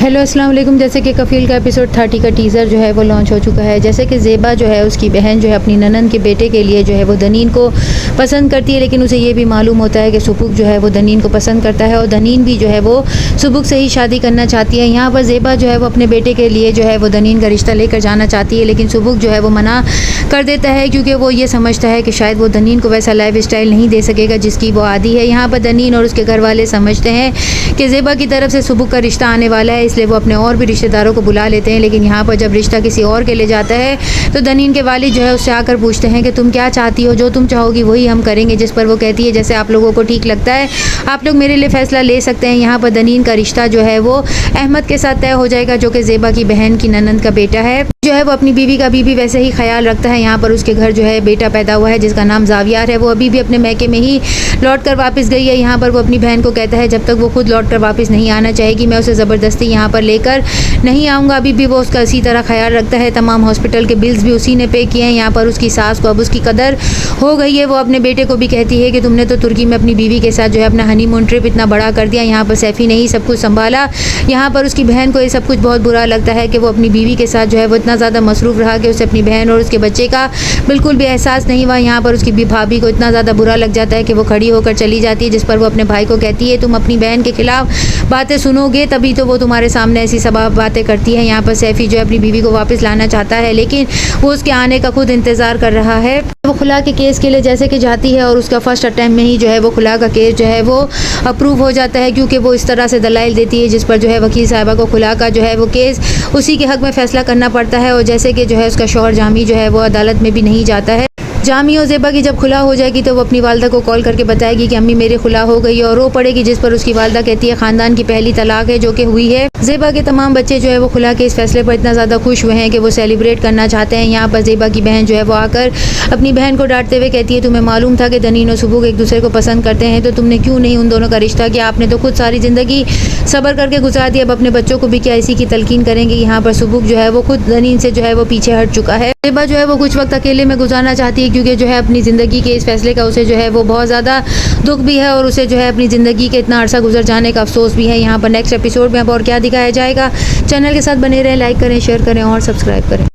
Hello अस्सलाम वालेकुम। जैसे कि कफ़ील का एपिसोड 30 का टीज़र जो है वो लॉन्च हो चुका है। जैसे कि ज़ेबा जो है उसकी बहन जो है अपनी ननन के बेटे के लिए जो है वो दनीन को पसंद करती है, लेकिन उसे ये भी मालूम होता है कि सुबुक जो है वो दनीन को पसंद करता है और दनीन भी जो है वो सुबुक से ही शादी करना चाहती है। यहाँ पर ज़ेबा जो है वो अपने बेटे के लिए जो है वो दनीन का रिश्ता लेकर जाना चाहती है, लेकिन सुबुक जो है वो मना कर देता है क्योंकि वो ये समझता है कि शायद वो दनीन को वैसा लाइफ स्टाइल नहीं दे सकेगा जिसकी वो आदी है। यहाँ पर दनीन और उसके घर वाले समझते हैं कि ज़ेबा की तरफ से सुबुक का रिश्ता आने वाला है, इसलिए वो अपने और भी रिश्तेदारों को बुला लेते हैं। लेकिन यहाँ पर जब रिश्ता किसी और के ले जाता है तो दनीन के वालिद जो है उससे आकर पूछते हैं कि तुम क्या चाहती हो, जो तुम चाहोगी वही हम करेंगे। जिस पर वो कहती है जैसे आप लोगों को ठीक लगता है आप लोग मेरे लिए फ़ैसला ले सकते हैं। यहाँ पर दनीन का रिश्ता जो है वो अहमद के साथ तय हो जाएगा, जो कि ज़ेबा की बहन की ननंद का बेटा है। जो है वो अपनी बीवी का भी वैसे ही ख्याल रखता है। यहाँ पर उसके घर जो है बेटा पैदा हुआ है जिसका नाम जावियार है। वो अभी भी अपने मैके में ही लौट कर वापस गई है। यहाँ पर वो अपनी बहन को कहता है जब तक वो खुद लौट कर वापस नहीं आना चाहेगी मैं उसे ज़बरदस्ती यहाँ पर लेकर नहीं आऊँगा। अभी भी वो उसका इसी तरह ख्याल रखता है। तमाम हॉस्पिटल के बिल्स भी उसी ने पे किए हैं। यहाँ पर उसकी सास को अब उसकी कदर हो गई है। वो अपने बेटे को भी कहती है कि तुमने तो तुर्की में अपनी बीवी के साथ जो है अपना हनीमून ट्रिप इतना बड़ा कर दिया, यहाँ पर सैफ़ी ने ही सब कुछ संभाला। यहाँ पर उसकी बहन को ये सब कुछ बहुत बुरा लगता है कि वो अपनी बीवी के साथ जो है वो इतना ज़्यादा मसरूफ़ रहा कि उसे अपनी बहन और उसके बच्चे का बिल्कुल भी एहसास नहीं हुआ। यहाँ पर उसकी भाभी को इतना ज़्यादा बुरा लग जाता है कि वो खड़ी होकर चली जाती है, जिस पर वो अपने भाई को कहती है तुम अपनी बहन के खिलाफ बातें सुनोगे तभी तो वो तुम्हारे सामने ऐसी सब बातें करती है। यहाँ पर सैफ़ी जो है अपनी बीवी को वापस लाना चाहता है, लेकिन वो उसके आने का खुद इंतज़ार कर रहा है। वो खुला के केस के लिए जैसे कि जाती है और उसका फर्स्ट अटैम्प्ट में ही जो है वो खुला का केस जो है वो अप्रूव हो जाता है, क्योंकि वो इस तरह से दलाइल देती है जिस पर जो है वकील साहिबा को खुला का जो है वो केस उसी के हक़ में फ़ैसला करना पड़ता है। और जैसे कि जो है उसका शौहर जामी जो है वो अदालत में भी नहीं जाता है। जामी और ज़ेबा की जब खुला हो जाएगी तो वो अपनी वालदा को कॉल करके बताएगी कि अम्मी मेरी खुला हो गई और रो पड़ेगी, जिस पर उसकी वालदा कहती है ख़ानदान की पहली तलाक है जो कि हुई है। ज़ेबा के तमाम बच्चे जो है वो खुला के इस फैसले पर इतना ज़्यादा खुश हुए हैं कि वो सेलिब्रेट करना चाहते हैं। यहाँ पर ज़ेबा की बहन जो है वो आकर अपनी बहन को डांटते हुए कहती है तुम्हें मालूम था कि दनीन और सुबुक एक दूसरे को पसंद करते हैं तो तुमने क्यों नहीं उन दोनों का रिश्ता किया, आपने तो खुद सारी ज़िंदगी सब्र करके गुजार दिया, अब अपने बच्चों को भी क्या इसी की तलकीन करेंगे। यहाँ पर सुबुक जो है वो खुद दनीन से जो है वो पीछे हट चुका है। ज़ेबा जो है वो कुछ वक्त अकेले में गुजारना चाहती है क्योंकि जो है अपनी ज़िंदगी के इस फैसले का उसे जो है वो बहुत ज़्यादा दुख भी है और उसे जो है अपनी ज़िंदगी के इतना अरसा गुजर जाने का अफसोस भी है। यहाँ पर नेक्स्ट एपिसोड में अब और क्या दिखाया जाएगा। चैनल के साथ बने रहें, लाइक करें, शेयर करें और सब्सक्राइब करें।